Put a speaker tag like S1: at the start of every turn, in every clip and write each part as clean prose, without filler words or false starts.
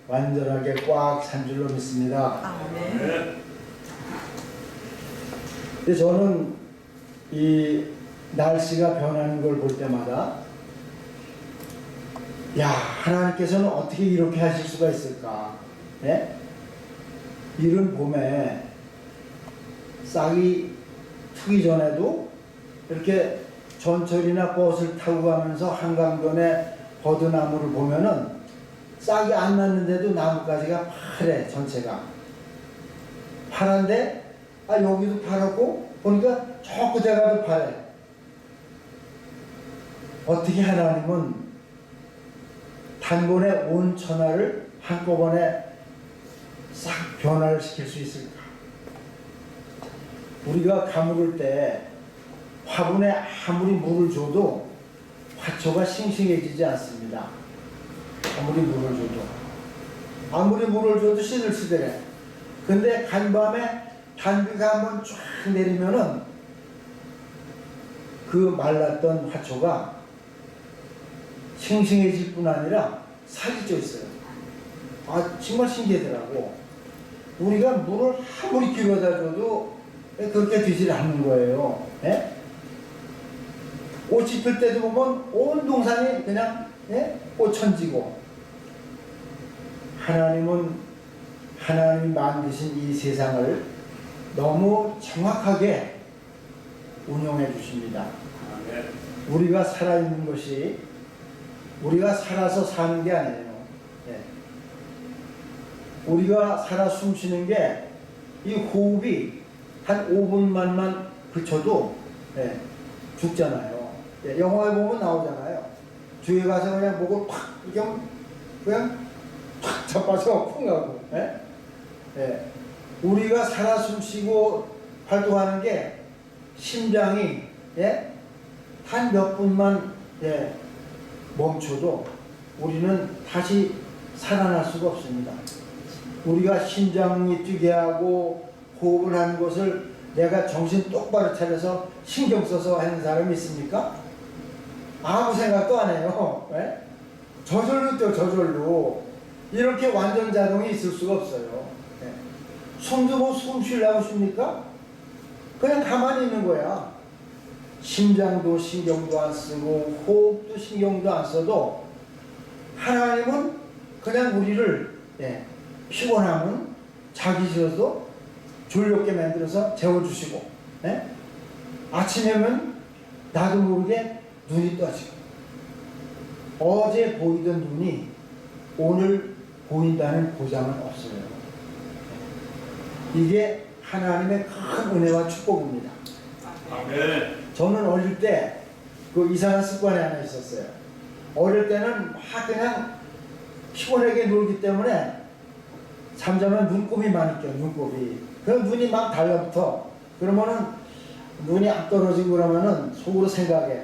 S1: 완전하게 꽉 찬 줄로 믿습니다.
S2: 아멘.
S1: 근데 저는 이 날씨가 변하는 걸 볼 때마다 야, 하나님께서는 어떻게 이렇게 하실 수가 있을까? 예? 이른 봄에 싹이 트기 전에도 이렇게 전철이나 버스를 타고 가면서 한강변에 버드나무를 보면은 싹이 안 났는데도 나뭇가지가 파래. 전체가 파란데 여기도 파랗고 보니까 저 끝에 가도 파래. 어떻게 하나님은 단번에 온 천하를 한꺼번에 싹 변화를 시킬 수 있을까? 우리가 가물을 때 화분에 아무리 물을 줘도 화초가 싱싱해지지 않습니다. 아무리 물을 줘도 시들시들해. 근데 간밤에 단비가 한번 쫙 내리면은 그 말랐던 화초가 싱싱해질 뿐 아니라 살이 쪄 있어요. 정말 신기하더라고. 우리가 물을 아무리 길어다 줘도 그렇게 되질 않는 거예요. 예? 꽃이 필 때도 보면 온 동산이 그냥 꽃천지고, 하나님이 만드신 이 세상을 너무 정확하게 운영해 주십니다. 우리가 살아있는 것이 우리가 살아서 사는 게 아니에요. 우리가 살아 숨쉬는 게 이 호흡이 한 5분만만 그쳐도 죽잖아요. 영화에 보면 나오잖아요. 뒤에 가서 그냥 목을 팍 그냥 팍 잡아서 쿵 가고. 우리가 살아 숨쉬고 활동하는 게 심장이 한 몇 분만 멈춰도 우리는 다시 살아날 수가 없습니다. 우리가 심장이 뛰게 하고 호흡을 하는 것을 내가 정신 똑바로 차려서 신경 써서 하는 사람이 있습니까? 아무 생각도 안 해요. 저절로 뛰어, 저절로. 이렇게 완전 자동이 있을 수가 없어요. 숨도 뭐 숨 쉬려고 쉽니까? 그냥 가만히 있는 거야. 심장도 신경도 안 쓰고 호흡도 신경도 안 써도 하나님은 그냥 우리를 피곤하면 자기 싫어도 졸렵게 만들어서 재워주시고, 아침에면 나도 모르게 눈이 떠지고, 어제 보이던 눈이 오늘 보인다는 보장은 없어요. 이게 하나님의 큰 은혜와 축복입니다.
S2: 아멘.
S1: 저는 어릴 때 그 이상한 습관이 하나 있었어요. 어릴 때는 막 그냥 피곤하게 놀기 때문에 잠자면 눈곱이 많이 껴요. 눈곱이. 그럼 눈이 막 달라붙어. 그러면은 눈이 안 떨어지고 그러면은 속으로 생각해.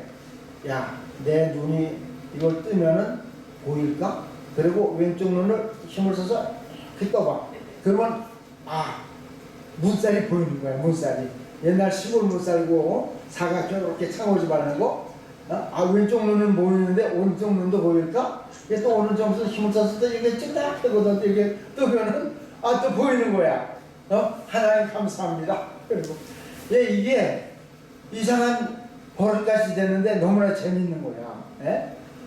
S1: 야, 내 눈이 이걸 뜨면은 보일까? 그리고 왼쪽 눈을 힘을 써서 이렇게 떠봐. 그러면 문살이 보이는 거야. 문살이. 옛날 시골 문살고 사각형 이렇게 창호지 바르는 거. 왼쪽 눈은 보이는데 오른쪽 눈도 보일까? 또 오른쪽 눈 힘을 써서 또 이게 ጭ딱 뜨거든. 이게 뜨면은 또 보이는 거야. 하나님 감사합니다. 그리고 이게 이상한 버릇같이 되는데 너무나 재밌는 거야.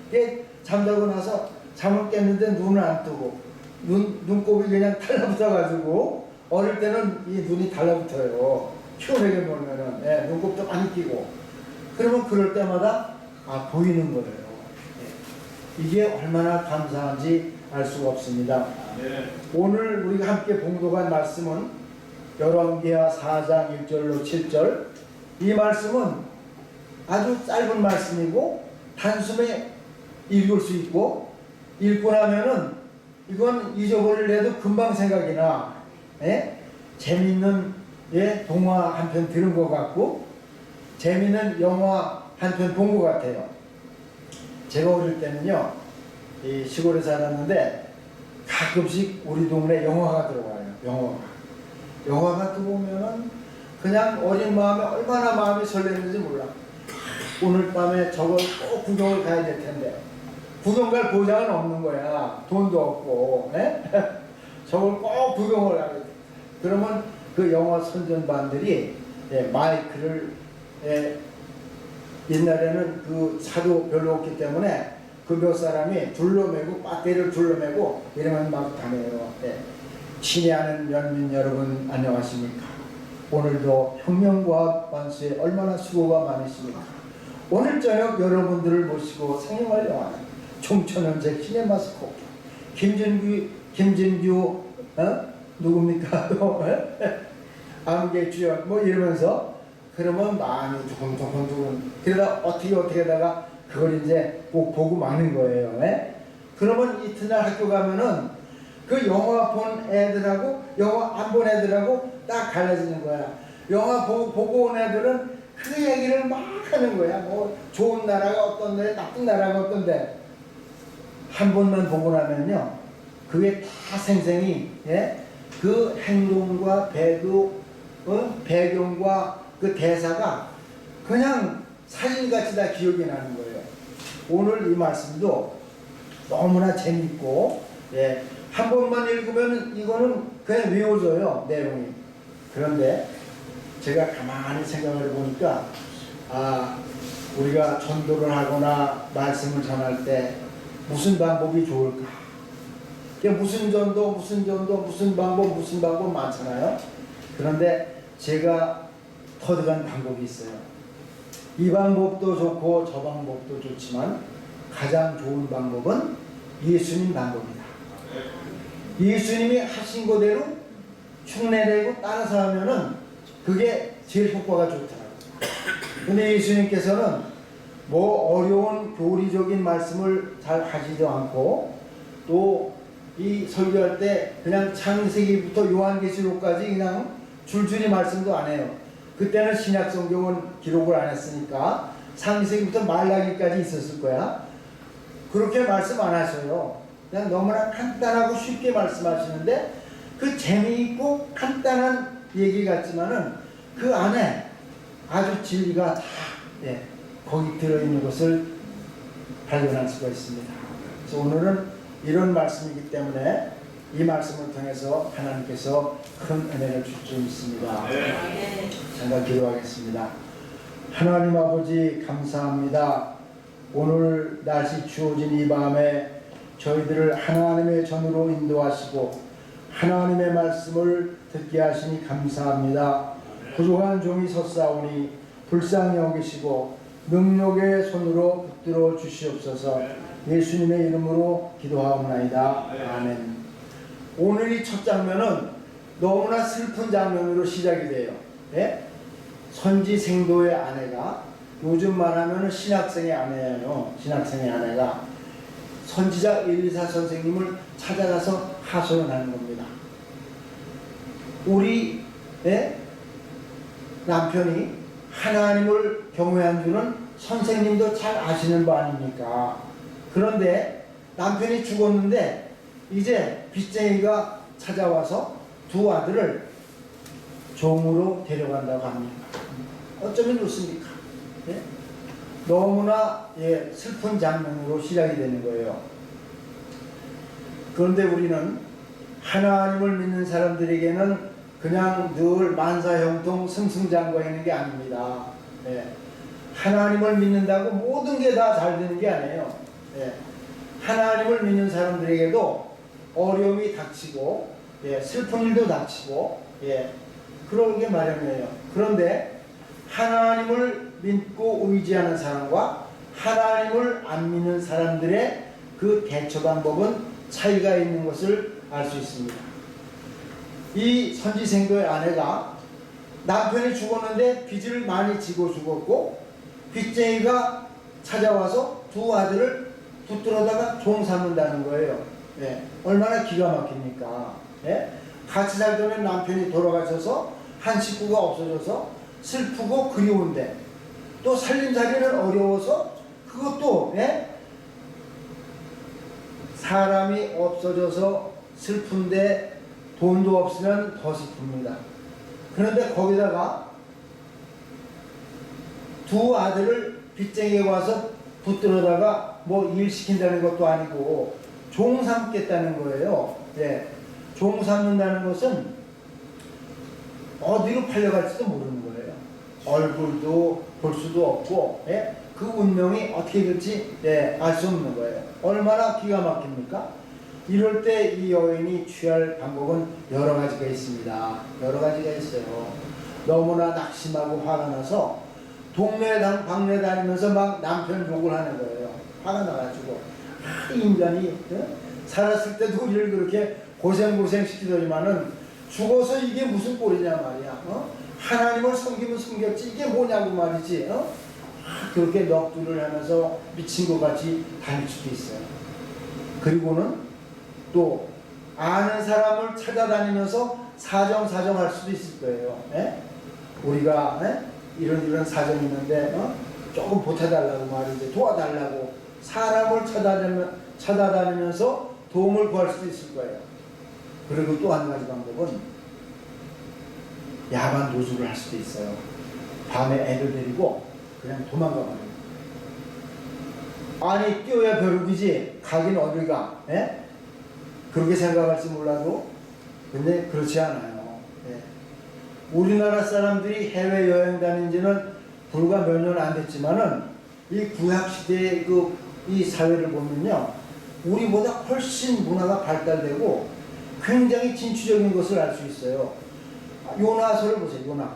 S1: 이게 잠자고 나서 잠을 깼는데 눈을 안 뜨고 눈곱이 그냥 달라붙어가지고 어릴 때는 이 눈이 달라붙어요. 피곤하게 놀면은 눈곱도 많이 끼고 그러면 그럴 때마다 보이는 거예요. 이게 얼마나 감사한지 알 수가 없습니다. 오늘 우리가 함께 봉독한 말씀은 열왕기하 4장 1절로 7절. 이 말씀은 아주 짧은 말씀이고 단숨에 읽을 수 있고 읽고 나면은 이건 잊어버릴래도 금방 생각이 나. 재밌는 동화 한 편 들은 것 같고 재밌는 영화 한 편 본 것 같아요. 제가 어릴 때는요 이 시골에 살았는데 가끔씩 우리 동네 영화가 들어와요. 영화가 들어오면은 그냥 어린 마음에 얼마나 마음이 설레는지 몰라. 오늘 밤에 저걸 꼭 구경을 가야 될 텐데 구경 갈 보장은 없는 거야. 돈도 없고. 예? 저걸 꼭 구경을 하게 돼. 그러면 그 영어 선전반들이 마이크를 옛날에는 그 차도 별로 없기 때문에 그 몇 사람이 둘러매고 배터리를 둘러매고 이러면 막 다녀요. 친애하는 연민 여러분 안녕하십니까? 오늘도 혁명과학 반수에 얼마나 수고가 많으십니까? 오늘 저녁 여러분들을 모시고 상영을 영화는 총천연제 시네마스코프 김진규 누굽니까? 또 암계 주연 뭐 이러면서 그러면 마음이 두근두근 그러다 어떻게 하다가 그걸 이제 꼭 보고 마는 거예요. 그러면 이튿날 학교 가면은 그 영화 본 애들하고 영화 안 본 애들하고 딱 갈라지는 거야. 영화 보고 온 애들은 그 얘기를 막 하는 거야. 뭐 좋은 나라가 어떤데 나쁜 나라가 어떤데 한 번만 보고 나면요 그게 다 생생히 그 행동과 배경과 그 대사가 그냥 사진같이 다 기억이 나는 거예요. 오늘 이 말씀도 너무나 재밌고 한 번만 읽으면 이거는 그냥 외워져요 내용이. 그런데 제가 가만히 생각을 해보니까 우리가 전도를 하거나 말씀을 전할 때 무슨 방법이 좋을까? 무슨 전도 무슨 방법 많잖아요. 그런데 제가 터득한 방법이 있어요. 이 방법도 좋고 저 방법도 좋지만 가장 좋은 방법은 예수님 방법이다. 예수님이 하신 거대로 흉내내고 따라서 하면은 그게 제일 효과가 좋더라고요. 근데 예수님께서는 뭐 어려운 교리적인 말씀을 잘 하지도 않고 또 이 설교할 때 그냥 창세기부터 요한계시록까지 그냥 줄줄이 말씀도 안 해요. 그때는 신약 성경은 기록을 안 했으니까 창세기부터 말라기까지 있었을 거야. 그렇게 말씀 안 하셔요. 그냥 너무나 간단하고 쉽게 말씀하시는데 그 재미있고 간단한 얘기 같지만은 그 안에 아주 진리가 다 거기 들어있는 것을 발견할 수가 있습니다. 그래서 오늘은 이런 말씀이기 때문에 이 말씀을 통해서 하나님께서 큰 은혜를 줄 줄 믿습니다. 잠깐 기도하겠습니다. 하나님 아버지 감사합니다. 오늘 날씨 추워진 이 밤에 저희들을 하나님의 전으로 인도하시고 하나님의 말씀을 듣게 하시니 감사합니다. 부족한 종이 섰사오니 불쌍히 여기시고 능력의 손으로 붙들어 주시옵소서. 예수님의 이름으로 기도하옵나이다. 아멘. 오늘 이 첫 장면은 너무나 슬픈 장면으로 시작이 돼요. 선지생도의 아내가 요즘 말하면 신학생의 아내예요. 신학생의 아내가 선지자 엘리사 선생님을 찾아가서 하소연하는 겁니다. 우리 남편이 하나님을 경외한 줄은 선생님도 잘 아시는 바 아닙니까? 그런데 남편이 죽었는데 이제 빚쟁이가 찾아와서 두 아들을 종으로 데려간다고 합니다. 어쩌면 좋습니까? 너무나 슬픈 장면으로 시작이 되는 거예요. 그런데 우리는 하나님을 믿는 사람들에게는 그냥 늘 만사형통 승승장구하는 게 아닙니다. 하나님을 믿는다고 모든 게 다 잘 되는 게 아니에요. 하나님을 믿는 사람들에게도 어려움이 닥치고 슬픈 일도 닥치고 그런 게 마련이에요. 그런데 하나님을 믿고 의지하는 사람과 하나님을 안 믿는 사람들의 그 대처 방법은 차이가 있는 것을 알 수 있습니다. 이 선지생도의 아내가 남편이 죽었는데 빚을 많이 지고 죽었고 빚쟁이가 찾아와서 두 아들을 붙들어다가 종 삼는다는 거예요. 얼마나 기가 막힙니까? 같이 살던 남편이 돌아가셔서 한 식구가 없어져서 슬프고 그리운데 또 살림살이는 어려워서 그것도 사람이 없어져서 슬픈데 돈도 없으면 더 슬픕니다. 그런데 거기다가 두 아들을 빚쟁이가 와서 붙들어다가 뭐 일 시킨다는 것도 아니고 종 삼겠다는 거예요. 예. 종 삼는다는 것은 어디로 팔려갈지도 모르는 거예요. 얼굴도 볼 수도 없고, 예? 그 운명이 어떻게 될지 알 수 없는 거예요. 얼마나 기가 막힙니까? 이럴 때 이 여인이 취할 방법은 여러 가지가 있습니다. 여러 가지가 있어요. 너무나 낙심하고 화가 나서 동네 방네 다니면서 막 남편 욕을 하는 거예요. 화가 나가지고 이 인간이 살았을 때도 우리를 그렇게 고생 시키더니만은 죽어서 이게 무슨 꼴이냐 말이야. 하나님을 섬기면 섬겼지 이게 뭐냐고 말이지. 그렇게 넋두를 하면서 미친 것 같이 다닐 수도 있어요. 그리고는 또 아는 사람을 찾아다니면서 사정할 수도 있을 거예요. 우리가 이런 사정이 있는데 조금 보태달라고 말이지, 도와달라고 사람을 찾아다니면서 도움을 구할 수도 있을 거예요. 그리고 또 한 가지 방법은 야간 노숙을 할 수도 있어요. 밤에 애를 데리고 그냥 도망가 버려요. 아니 뛰어야 벼룩이지 가긴 어딜 가. 그렇게 생각할지 몰라도 근데 그렇지 않아요. 우리나라 사람들이 해외여행 다닌 지는 불과 몇 년 안 됐지만은 이 구약시대의 이 사회를 보면요, 우리보다 훨씬 문화가 발달되고 굉장히 진취적인 것을 알 수 있어요. 요나서를 보세요.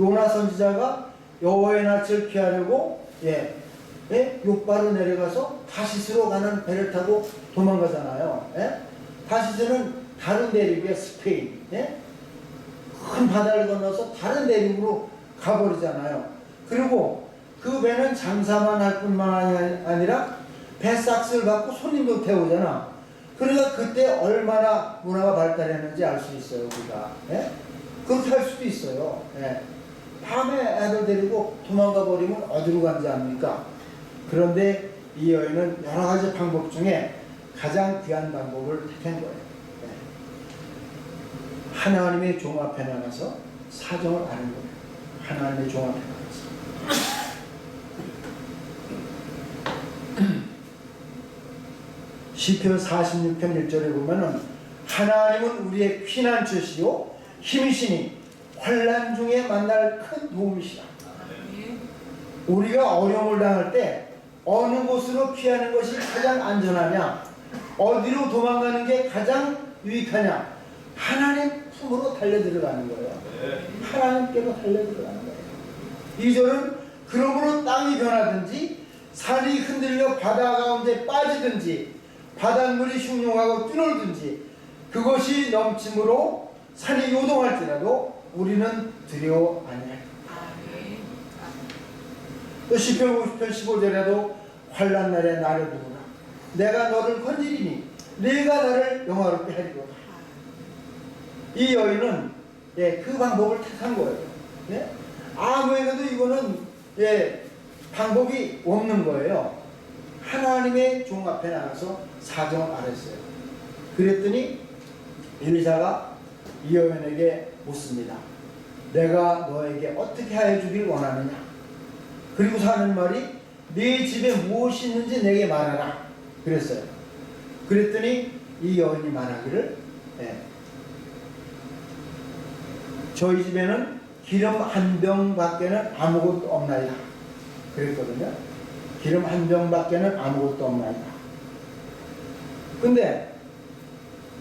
S1: 요나 선지자가 여호와의 낯을 피하려고 욥바로 내려가서 다시스로 가는 배를 타고 도망가잖아요. 다시스는 다른 대륙이에요. 스페인. 큰 바다를 건너서 다른 대륙으로 가버리잖아요. 그리고 그 배는 장사만 할 뿐만 아니라 배삭스를 받고 손님도 태우잖아. 그러니까 그때 얼마나 문화가 발달했는지 알 수 있어요, 우리가. 그렇게 할 수도 있어요. 밤에 애들 데리고 도망가 버리면 어디로 간지 압니까? 그런데 이 여인은 여러 가지 방법 중에 가장 귀한 방법을 택한 거예요. 하나님의 종 앞에 나가서 사정을 아는 거예요. 하나님의 종 앞에 나가서. 시편 46편 1절에 보면은 하나님은 우리의 피난처시요 힘이시니 환난 중에 만날 큰 도움이시라. 우리가 어려움을 당할 때 어느 곳으로 피하는 것이 가장 안전하냐, 어디로 도망가는 게 가장 유익하냐, 하나님 품으로 달려들어가는 거예요. 하나님께로 달려들어가는 거예요. 2절은 그러므로 땅이 변하든지 산이 흔들려 바다 가운데 빠지든지 바닷물이 흉흉하고 뛰놀든지 그것이 넘침으로 산이 요동할지라도 우리는 두려워 아니할. 또 시편 50편 15절에도 환난 날에 나를 누구나 내가 너를 건지리니 네가 나를 영화롭게 하리로다. 이 여인은 그 방법을 택한 거예요. 아무에게도 이거는 방법이 없는 거예요. 하나님의 종 앞에 나가서 사정을 알았어요. 그랬더니 엘리사가 이 여인에게 묻습니다. 내가 너에게 어떻게 하여 주길 원하느냐? 그리고 하는 말이 네 집에 무엇이 있는지 내게 말하라 그랬어요. 그랬더니 이 여인이 말하기를 저희 집에는 기름 한 병밖에는 아무것도 없나이다 그랬거든요. 기름 한 병밖에는 아무것도 없나이다. 근데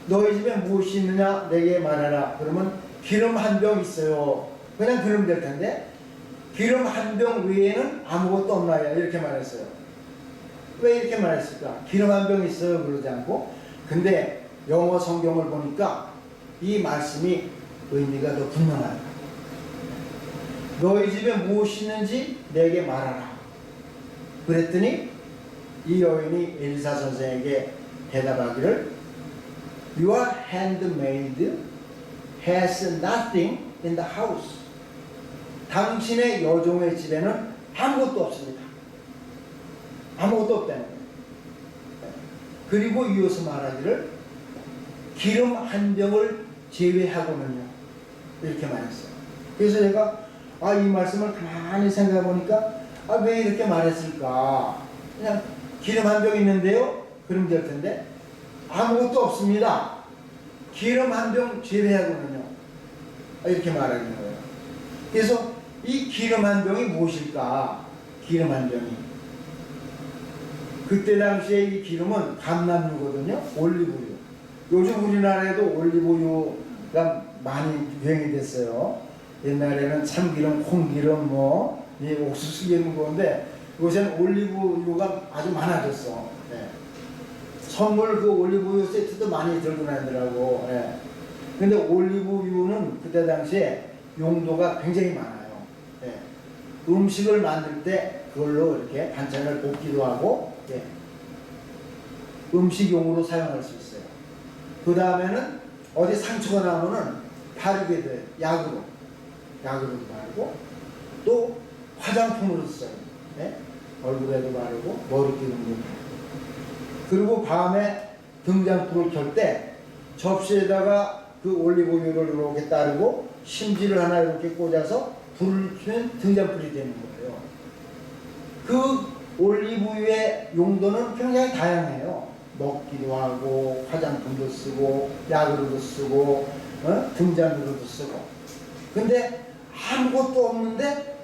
S1: 너희 집에 무엇이 있느냐 내게 말하라. 그러면 기름 한 병 있어요. 그냥 그러면 될 텐데 기름 한 병 외에는 아무것도 없나요? 이렇게 말했어요. 왜 이렇게 말했을까? 기름 한 병 있어요 그러지 않고. 근데 영어 성경을 보니까 이 말씀이 의미가 더 분명하다. 너희 집에 무엇이 있는지 내게 말하라. 그랬더니 이 여인이 엘리사 선생에게 대답하기를 Your handmaid has nothing in the house. 당신의 여종의 집에는 아무것도 없습니다. 아무것도 없다는 거예요. 그리고 이어서 말하기를 기름 한 병을 제외하고는요. 이렇게 말했어요. 그래서 제가 이 말씀을 가만히 생각해 보니까 왜 이렇게 말했을까? 그냥 기름 한 병 있는데요. 그럼 될 텐데 아무것도 없습니다. 기름 한 병 제외하고는요. 이렇게 말하는 거예요. 그래서 이 기름 한 병이 무엇일까? 기름 한 병이. 그때 당시에 이 기름은 감남유거든요. 올리브유. 요즘 우리나라에도 올리브유가 많이 유행이 됐어요. 옛날에는 참기름, 콩기름, 이 옥수수 기름 그건데 요새는 올리브유가 아주 많아졌어. 네. 선물 그 올리브유 세트도 많이 들고 다니더라고. 네. 근데 올리브유는 그때 당시에 용도가 굉장히 많아요. 네. 음식을 만들 때 그걸로 이렇게 반찬을 볶기도 하고, 예. 음식용으로 사용할 수 있어요. 그 다음에는 어디 상처가 나면은 바르게 돼. 약으로 바르고, 또 화장품으로 써요. 네? 얼굴에도 바르고, 머리띠도 바르고. 그리고 밤에 등잔불을 켤 때 접시에다가 그 올리브유를 이렇게 따르고 심지를 하나 이렇게 꽂아서 불을 켜면 등잔불이 되는 거예요. 그 올리브유의 용도는 굉장히 다양해요. 먹기도 하고, 화장품도 쓰고, 약으로도 쓰고, 등잔으로도 쓰고. 근데 아무것도 없는데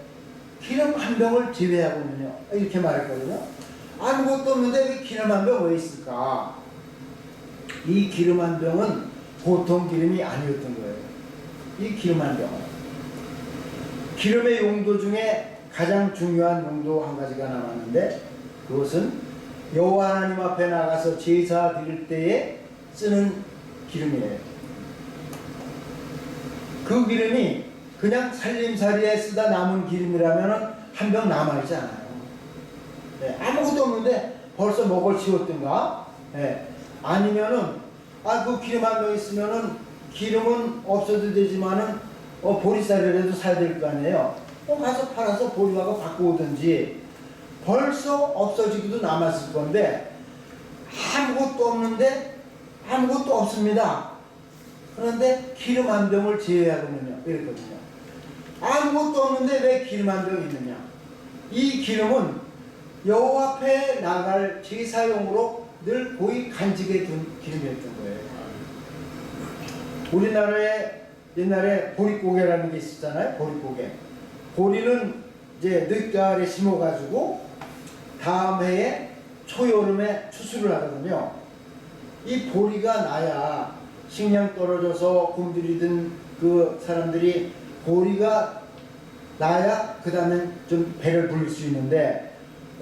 S1: 기름 한 병을 제외하고는요. 이렇게 말했거든요. 아무것도 없는데 왜 기름 한 병 왜 있을까? 이 기름 한 병은 보통 기름이 아니었던 거예요. 이 기름 한 병은. 기름의 용도 중에 가장 중요한 용도 한 가지가 남았는데 그것은 여호와 하나님 앞에 나가서 제사 드릴 때에 쓰는 기름이에요. 그 기름이 그냥 살림살이에 쓰다 남은 기름이라면 한 병 남아있지 않아요. 네, 아무것도 없는데 벌써 먹을 치웠든가, 네, 아니면은 그 기름 한 병 있으면은 기름은 없어도 되지만은 보리쌀이라도 사야 될 거 아니에요. 가서 팔아서 보리하고 바꾸든지. 벌써 없어지기도 남았을 건데 아무것도 없는데 아무것도 없습니다. 그런데 기름 한 병을 제외하고는요. 이랬거든요. 아무것도 없는데 왜 기름 한 병이 있느냐? 이 기름은 여호와 앞에 나갈 제사용으로 늘 고이 간직해 둔 기름이었던 거예요. 우리나라에 옛날에 보릿고개라는 게 있었잖아요. 보릿고개. 보리는 이제 늦가을에 심어가지고 다음 해에 초여름에 추수를 하거든요. 이 보리가 나야 식량 떨어져서 굶주리던 그 사람들이 보리가 나야 그 다음에 좀 배를 불릴 수 있는데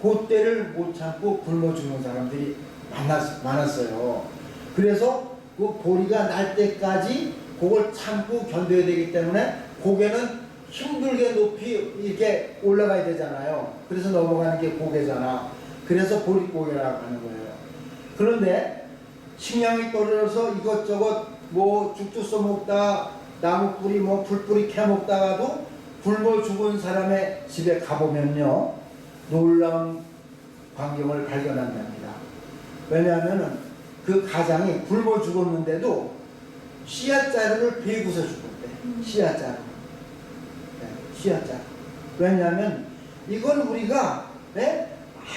S1: 그때를 못 참고 굶어 죽는 사람들이 많았어요. 그래서 그 보리가 날 때까지 그걸 참고 견뎌야 되기 때문에 고개는 힘들게 높이 이렇게 올라가야 되잖아요. 그래서 넘어가는 게 고개잖아. 그래서 보릿고개라고 하는 거예요. 그런데 식량이 떨어져서 이것저것 죽도 써먹다 나무뿌리 풀뿌리 캐먹다가도 굶어 죽은 사람의 집에 가보면요 놀라운 광경을 발견한답니다. 왜냐하면 그 가장이 굶어 죽었는데도 씨앗자루를 베고서 죽었대. 씨앗자루. 씨앗자루. 왜냐하면 이건 우리가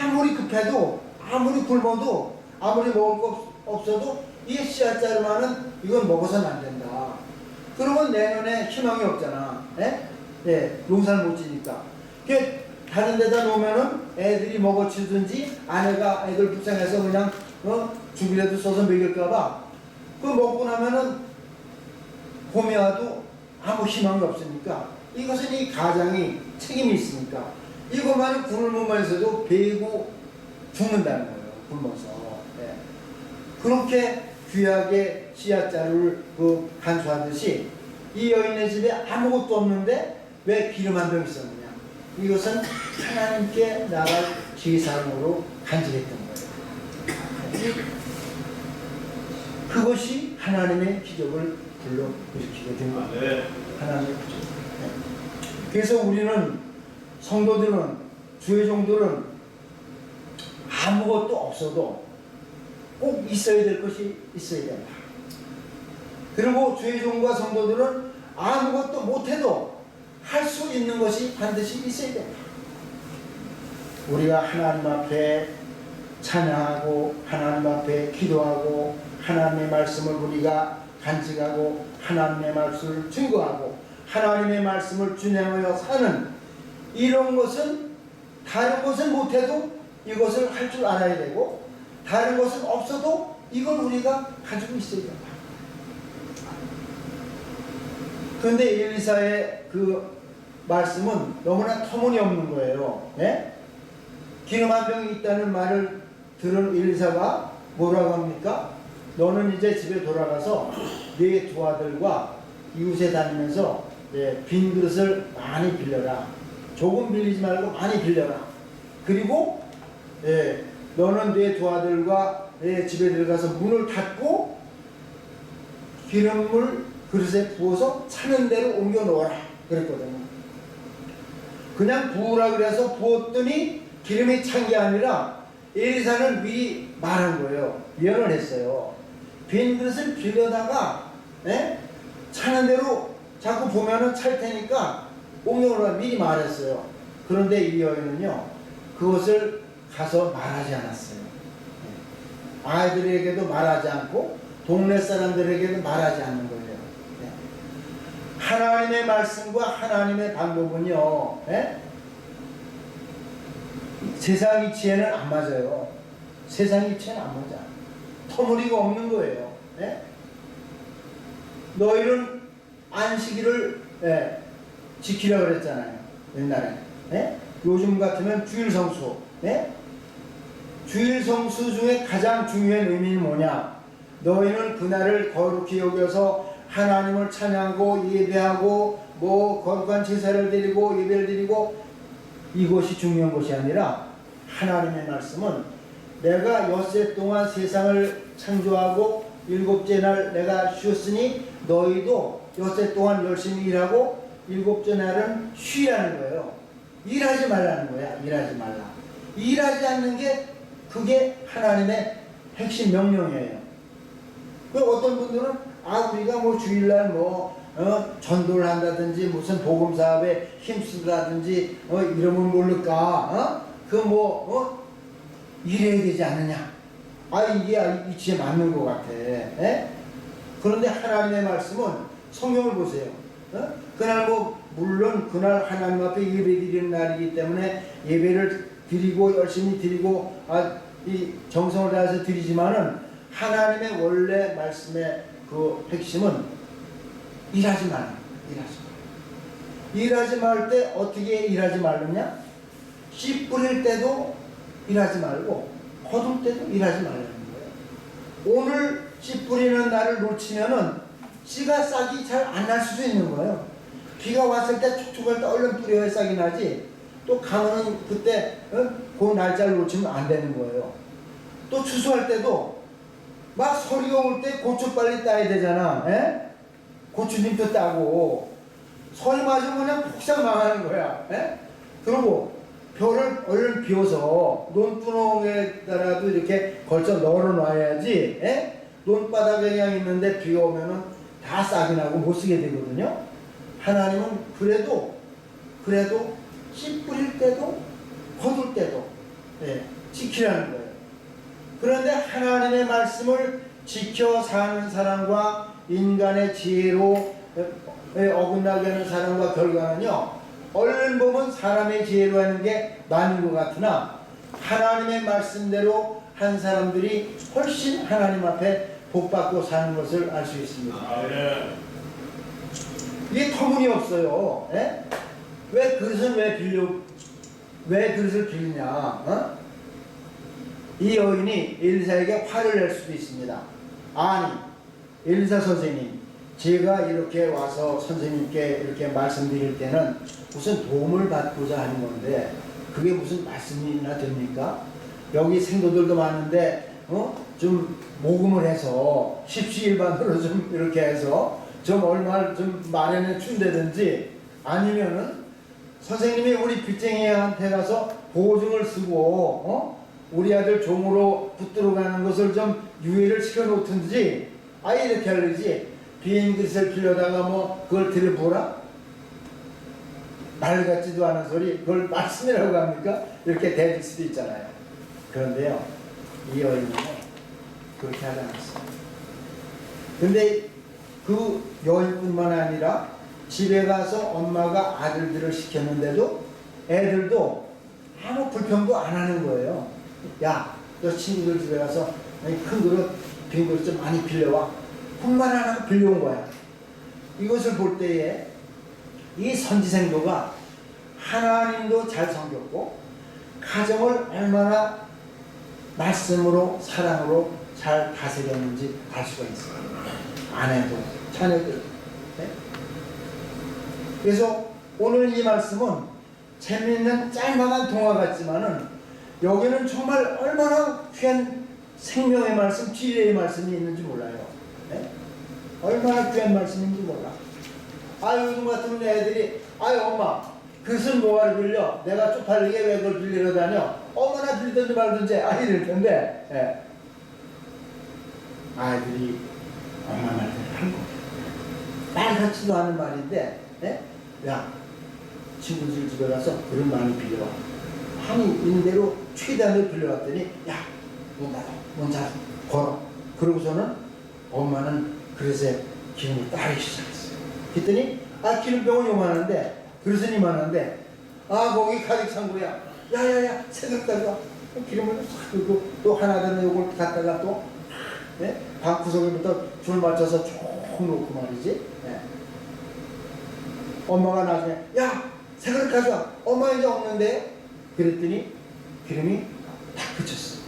S1: 아무리 급해도 아무리 굶어도 아무리 먹을 거 없어도 이 씨앗자루만은 이건 먹어서는 안 된다. 그러면 내년에 희망이 없잖아. 농사를 못 지니까. 다른 데다 놓으면은 애들이 먹어치든지 아내가 애들 불쌍해서 그냥 죽이라도 써서 먹일까봐 그거 먹고 나면은 봄에 와도 아무 희망이 없으니까 이것은 이 가장이 책임이 있으니까 이것만은 굶으면서도 베고 죽는다는 거예요. 굶어서. 네. 그렇게 귀하게 씨앗자루를 간수하듯이 이 여인의 집에 아무것도 없는데 왜 기름 한 병 있었느냐? 이것은 하나님께 나갈 제사용으로 간직했던 거예요. 그것이 하나님의 기적을 불러일으키게 된 거예요. 하나님의 기적. 네. 그래서 우리는 성도들은 주의 종들은 아무것도 없어도 꼭 있어야 될 것이 있어야 된다. 그리고 주의 종과 성도들은 아무것도 못해도 할 수 있는 것이 반드시 있어야 된다. 우리가 하나님 앞에 찬양하고 하나님 앞에 기도하고 하나님의 말씀을 우리가 간직하고 하나님의 말씀을 증거하고 하나님의 말씀을 준행하여 사는 이런 것은 다른 것은 못해도 이것을 할 줄 알아야 되고 다른 것은 없어도 이걸 우리가 가지고 있어야 된다. 그런데 엘리사의 그 말씀은 너무나 터무니없는 거예요. 네? 기름 한 병이 있다는 말을 들은 엘리사가 뭐라고 합니까? 너는 이제 집에 돌아가서 네 두 아들과 이웃에 다니면서 빈 그릇을 많이 빌려라. 조금 빌리지 말고 많이 빌려라. 그리고 너는 네 두 아들과 내 집에 들어가서 문을 닫고 기름을 그릇에 부어서 차는 대로 옮겨 놓아라 그랬거든요. 그냥 부으라 그래서 부었더니 기름이 찬 게 아니라 엘리사는 미리 말한 거예요. 예언을 했어요. 빈 그릇을 빌려다가 차는 대로 자꾸 보면은 찰 테니까 옮겨 놓으라 미리 말했어요. 그런데 이 여인은요 그것을 가서 말하지 않았어요. 아이들에게도 말하지 않고 동네 사람들에게도 말하지 않는 거예요. 하나님의 말씀과 하나님의 방법은요 세상 이치에는 안 맞아요. 세상 이치에는 안 맞아. 터무니가 없는 거예요. 너희는 안식일을 지키라고 그랬잖아요. 옛날에. 요즘 같으면 주일 성수. 주일 성수 중에 가장 중요한 의미는 뭐냐? 너희는 그날을 거룩히 여겨서 하나님을 찬양하고 예배하고 거룩한 제사를 드리고 예배를 드리고 이것이 중요한 것이 아니라 하나님의 말씀은 내가 엿새 동안 세상을 창조하고 일곱째 날 내가 쉬었으니 너희도 엿새 동안 열심히 일하고 일곱째 날은 쉬라는 거예요. 일하지 말라는 거야. 일하지 말라. 일하지 않는 게 그게 하나님의 핵심 명령이에요. 그 어떤 분들은 우리가 주일날 전도를 한다든지 무슨 복음 사업에 힘쓰다든지 이러면 모를까? 일해야 되지 않느냐? 이게 이치에 맞는 것 같아. 그런데 하나님의 말씀은 성경을 보세요. 그날 물론 그날 하나님 앞에 예배 드리는 날이기 때문에 예배를 드리고 열심히 드리고 이 정성을 다해서 드리지만은 하나님의 원래 말씀의 그 핵심은 일하지 말라. 일하지 말 때 어떻게 일하지 말느냐? 씨 뿌릴 때도 일하지 말고 거둘 때도 일하지 말라는 거예요. 오늘 씨 뿌리는 날을 놓치면은 씨가 싹이 잘 안 날 수도 있는 거예요. 비가 왔을 때 촉촉할 때 얼른 뿌려야 싹이 나지. 또 가면은 그때 그 날짜를 놓치면 안 되는 거예요. 또 추수할 때도 막 서리가 올 때 고추 빨리 따야 되잖아. 고추잎도 따고 서리 맞으면 그냥 폭삭 망하는 거야. 그리고 벼를 얼른 비워서 논두렁에다라도 이렇게 걸쳐 널어 놔야지. 논바닥에 그냥 있는데 비 오면은 다 싹이 나고 못 쓰게 되거든요. 하나님은 그래도 씨 뿌릴 때도 거둘 때도 지키라는 거예요. 그런데 하나님의 말씀을 지켜 사는 사람과 인간의 지혜로 어긋나게 하는 사람과 결과는요 얼른 보면 사람의 지혜로 하는 게 많은 것 같으나 하나님의 말씀대로 한 사람들이 훨씬 하나님 앞에 복받고 사는 것을 알 수 있습니다. 이게 터무니없어요. 왜 그릇을 빌리냐? 이 여인이 엘리사에게 화를 낼 수도 있습니다. 아니, 엘리사 선생님, 제가 이렇게 와서 선생님께 이렇게 말씀드릴 때는 무슨 도움을 받고자 하는 건데 그게 무슨 말씀이나 됩니까? 여기 생도들도 많은데 좀 모금을 해서 십시일반으로 좀 이렇게 해서 좀 얼마를 좀 마련해 준다든지 아니면은 선생님이 우리 빚쟁이한테 가서 보증을 쓰고 우리 아들 종으로 붙들어 가는 것을 좀 유예를 시켜 놓든지 이렇게 하려지 빈 그릇을 빌려다가 그걸 들여보라? 말 같지도 않은 소리 그걸 말씀이라고 합니까? 이렇게 대들 수도 있잖아요. 그런데요 이 여인은 그렇게 하지 않았어요. 근데 그 여인뿐만 아니라 집에 가서 엄마가 아들들을 시켰는데도 애들도 아무 불평도 안 하는 거예요. 야, 너 친구들 집에 가서 큰 그릇, 빈 그릇 좀 많이 빌려와. 뿐만 안 하고 빌려온 거야. 이것을 볼 때에 이 선지생도가 하나님도 잘 섬겼고 가정을 얼마나 말씀으로 사랑으로 잘 다스렸는지 알 수가 있어요. 아내도 자녀들. 네? 그래서 오늘 이 말씀은 재미있는 짤막한 동화 같지만은 여기는 정말 얼마나 귀한 생명의 말씀, 진리의 말씀이 있는지 몰라요. 네? 얼마나 귀한 말씀인지 몰라. 요즘 같으면 애들이 엄마 그것은 뭐하러 빌려? 내가 쪽팔리게 왜 그걸 빌리러 다녀? 엄마나 빌리든지 말든지 이럴 텐데 아이들이 엄마 말대로 한 거야. 말 같지도 않은 말인데 야 친구들 집에 가서 그릇 많이 빌려와. 한이 있는 대로 최대한으로 빌려왔더니 야 문 잘 걸어. 그러고서는 엄마는 그릇에 기름을 따르기 시작했어요. 그랬더니 기름병은 요만한데 그릇은 이만한데 거기 가득 찬 거야. 야야야 새벽 가져와. 기름을 싹 긁고 또 하나는 요걸 갖다가 또 방구석에부터 줄 맞춰서 쭉 놓고 말이지. 엄마가 나중에 야 새그릇 가져와. 엄마 이제 없는데. 그랬더니 기름이 딱 그쳤어.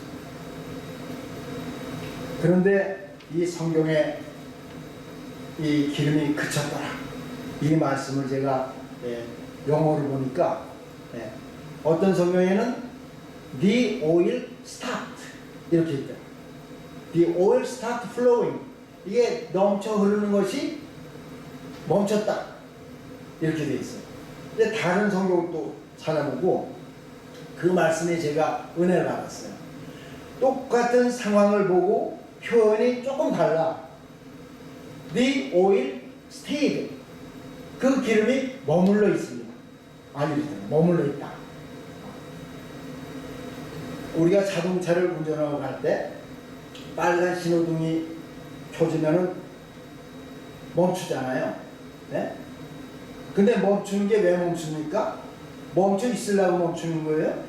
S1: 그런데 이 성경에 이 기름이 그쳤더라. 이 말씀을 제가 영어를 보니까 어떤 성경에는 The oil stopped 이렇게 있다. The oil stopped flowing. 이게 넘쳐 흐르는 것이 멈췄다. 이렇게 돼 있어요. 근데 다른 성경도 찾아보고 그 말씀에 제가 은혜를 받았어요. 똑같은 상황을 보고 표현이 조금 달라. The oil stayed. 그 기름이 머물러 있습니다. 머물러 있다. 우리가 자동차를 운전하고 갈 때 빨간 신호등이 켜지면은 멈추잖아요. 근데 멈추는 게 왜 멈춥니까? 멈춰 있으려고 멈추는 거예요.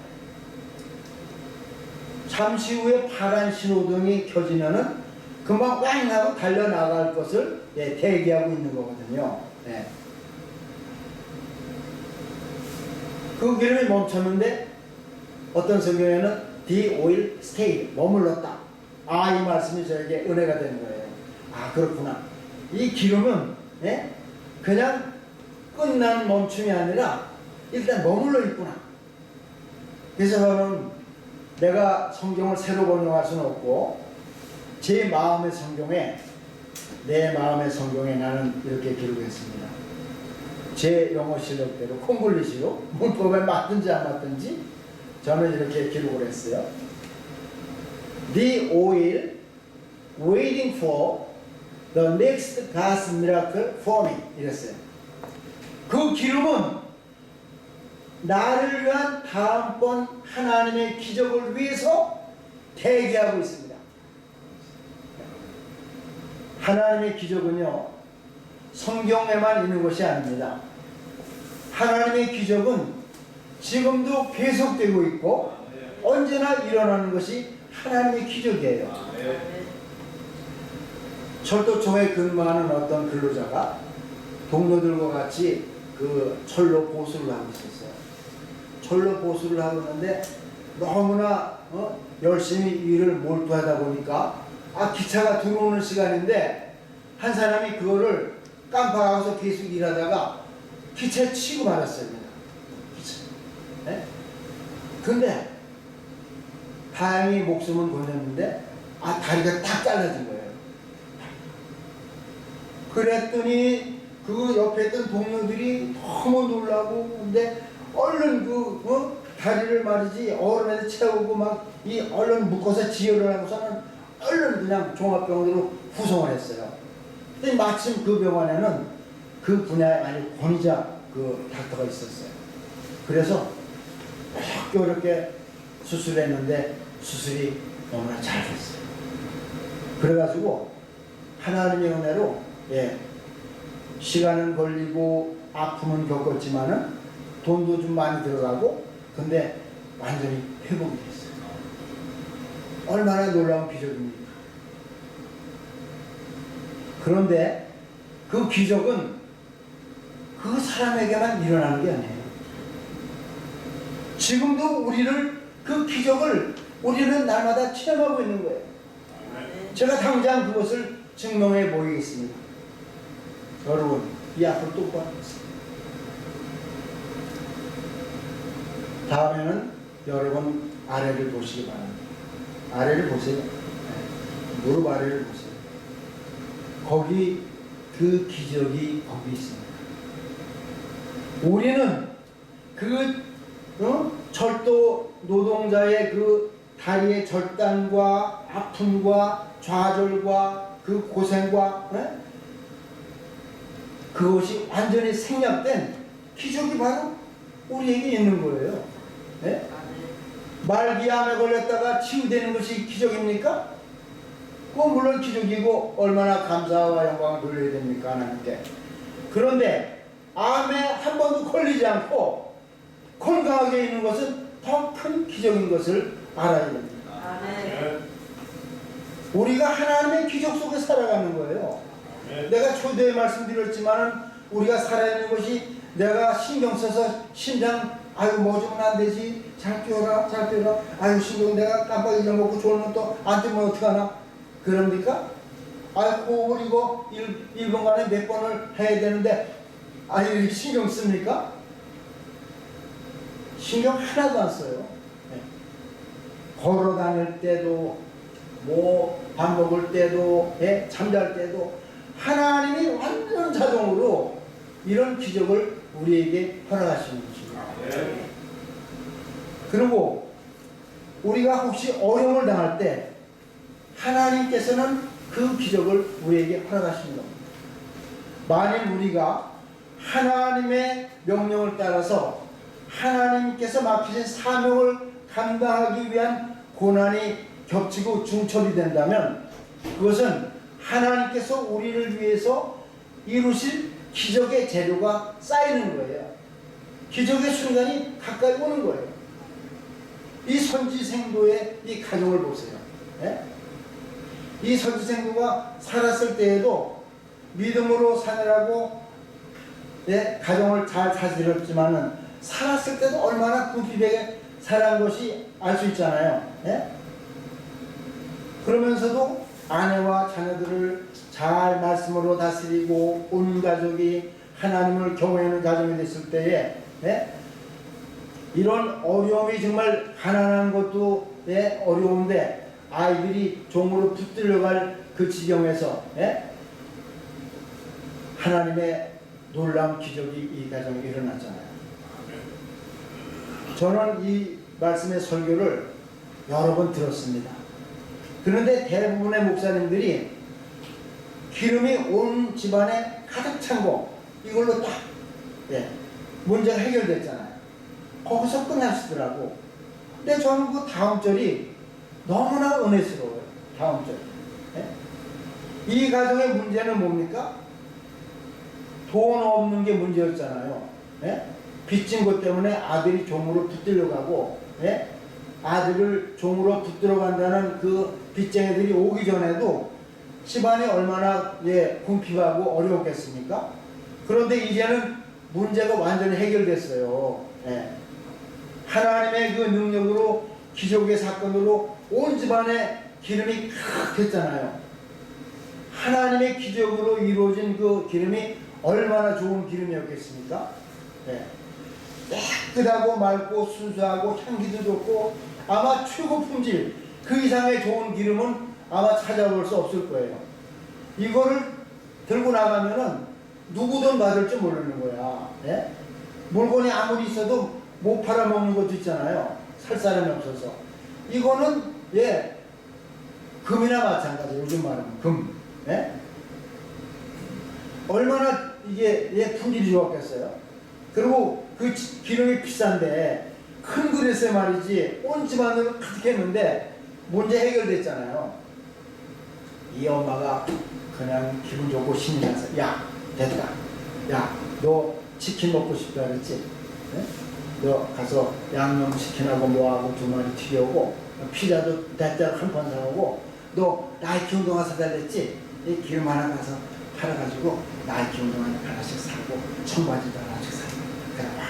S1: 잠시 후에 파란 신호등이 켜지면은 금방 꽝 하고 달려나갈 것을 대기하고 있는 거거든요. 그 기름이 멈췄는데 어떤 성경에는 The oil stayed, 머물렀다. 이 말씀이 저에게 은혜가 되는 거예요. 그렇구나. 이 기름은 그냥 끝난 멈춤이 아니라 일단 머물러 있구나. 그래서 저는 내가 성경을 새로 번역할 수는 없고 제 마음의 성경에 내 마음의 성경에 나는 이렇게 기록했습니다. 제 영어 실력대로 콩글리시로 문법에 맞든지 안 맞든지 저는 이렇게 기록을 했어요. The oil waiting for the next God's miracle for me 이랬어요. 그 기름은 나를 위한 다음번 하나님의 기적을 위해서 대기하고 있습니다. 하나님의 기적은요 성경에만 있는 것이 아닙니다. 하나님의 기적은 지금도 계속되고 있고 언제나 일어나는 것이 하나님의 기적이에요. 철도청에 근무하는 어떤 근로자가 동료들과 같이 그 철로 보수를 하고 있었어요. 철로 보수를 하고 있는데 너무나 열심히 일을 몰두하다 보니까 기차가 들어오는 시간인데 한 사람이 그거를 깜빡하고서 계속 일하다가 기차에 치고 말았어요. 기차. 근데 다행히 목숨은 건졌는데 다리가 딱 잘라진 거예요. 그랬더니 그 옆에 있던 동료들이 너무 놀라고 근데 얼른 다리를 말이지 얼음에서 채우고 막 이 얼른 묶어서 지혈을 하고서는 얼른 그냥 종합병원으로 후송을 했어요. 근데 마침 그 병원에는 그 분야에 아주 권위자 그 닥터가 있었어요. 그래서 어렵게 수술했는데 수술이 너무나 잘 됐어요. 그래가지고 하나님의 은혜로 시간은 걸리고 아픔은 겪었지만은 돈도 좀 많이 들어가고 근데 완전히 회복이 됐어요. 얼마나 놀라운 기적입니까? 그런데 그 기적은 그 사람에게만 일어나는 게 아니에요. 지금도 그 기적을 우리는 날마다 체험하고 있는 거예요. 제가 당장 그것을 증명해 보이겠습니다. 여러분, 이 앞을 똑바로 보세요. 다음에는 여러분 아래를 보시기 바랍니다. 아래를 보세요. 무릎 아래를 보세요. 거기 그 기적이 거기 있습니다. 우리는 절도 노동자의 그 다리의 절단과 아픔과 좌절과 그 고생과 그것이 완전히 생략된 기적이 바로 우리에게 있는 거예요. 말기암에 걸렸다가 치유되는 것이 기적입니까? 그건 물론 기적이고 얼마나 감사와 영광을 돌려야 됩니까? 하나님께. 그런데 암에 한 번도 걸리지 않고 건강하게 있는 것은 더 큰 기적인 것을 알아야 됩니다. 우리가 하나님의 기적 속에 살아가는 거예요. 내가 초대에 말씀드렸지만 우리가 살아있는 것이 내가 신경 써서 심장 아유 뭐 좀 안 되지 잘 뛰어라 아유 신경 내가 깜빡 잊어먹고 졸면 또 안 뛰면 어떡하나 그럽니까? 아유 호흡을 이거 1분간에 몇 번을 해야 되는데 아니 이렇게 신경 씁니까? 신경 하나도 안 써요. 걸어 다닐 때도 뭐 밥 먹을 때도 잠잘 때도 하나님이 완전 자동으로 이런 기적을 우리에게 허락하시는 것입니다. 그리고 우리가 혹시 어려움을 당할 때 하나님께서는 그 기적을 우리에게 허락하시는 겁니다. 만일 우리가 하나님의 명령을 따라서 하나님께서 맡기신 사명을 감당하기 위한 고난이 겹치고 중첩이 된다면 그것은 하나님께서 우리를 위해서 이루실 기적의 재료가 쌓이는 거예요. 기적의 순간이 가까이 오는 거예요. 이 선지생도의 이 가정을 보세요. 이 선지생도가 살았을 때에도 믿음으로 사느라고 가정을 잘 다스렸지만은 살았을 때도 얼마나 궁핍하게 살아간 것이 알 수 있잖아요. 그러면서도 아내와 자녀들을 잘 말씀으로 다스리고 온 가족이 하나님을 경외하는 가정이 됐을 때에 이런 어려움이 정말 가난한 것도 어려운데 아이들이 종으로 붙들려갈 그 지경에서 하나님의 놀라운 기적이 이 가정에 일어났잖아요. 저는 이 말씀의 설교를 여러 번 들었습니다. 그런데 대부분의 목사님들이 기름이 온 집안에 가득 찬 거 이걸로 딱 문제가 해결됐잖아요. 거기서 끝나시더라고. 근데 저는 그 다음 절이 너무나 은혜스러워요. 다음 절. 이 가정의 문제는 뭡니까? 돈 없는 게 문제였잖아요. 빚진 것 때문에 아들이 종으로 붙들려 가고 아들을 종으로 붙들어 간다는 그 빚쟁이들이 오기 전에도 집안이 얼마나 궁핍하고 어려웠겠습니까? 그런데 이제는 문제가 완전히 해결됐어요. 하나님의 그 능력으로 기적의 사건으로 온 집안에 기름이 칵 됐잖아요. 하나님의 기적으로 이루어진 그 기름이 얼마나 좋은 기름이었겠습니까? 깨끗하고 맑고 순수하고 향기도 좋고 아마 최고 품질 그 이상의 좋은 기름은 아마 찾아볼 수 없을 거예요. 이거를 들고 나가면은 누구든 받을 줄 모르는 거야. 물건이 아무리 있어도 못 팔아먹는 것도 있잖아요. 살 사람이 없어서. 이거는 금이나 마찬가지예요. 요즘 말하면 금. 얼마나 이게 품질이 좋았겠어요. 그리고 그 기름이 비싼데 큰 그릇에 말이지 온 집안으로 가득했는데 문제 해결됐잖아요. 이 엄마가 그냥 기분 좋고 신이 나서 야 됐다. 야 너 치킨 먹고 싶다 그랬지? 네? 너 가서 양념치킨하고 뭐하고 2마리 튀겨오고 피자도 대짜로 한 판 사오고 너 나이키 운동화 사달랬지? 이 기름 하나 가서 팔아가지고 나이키 운동화 하나씩 사고 청바지도 하나씩 사고 그래 와.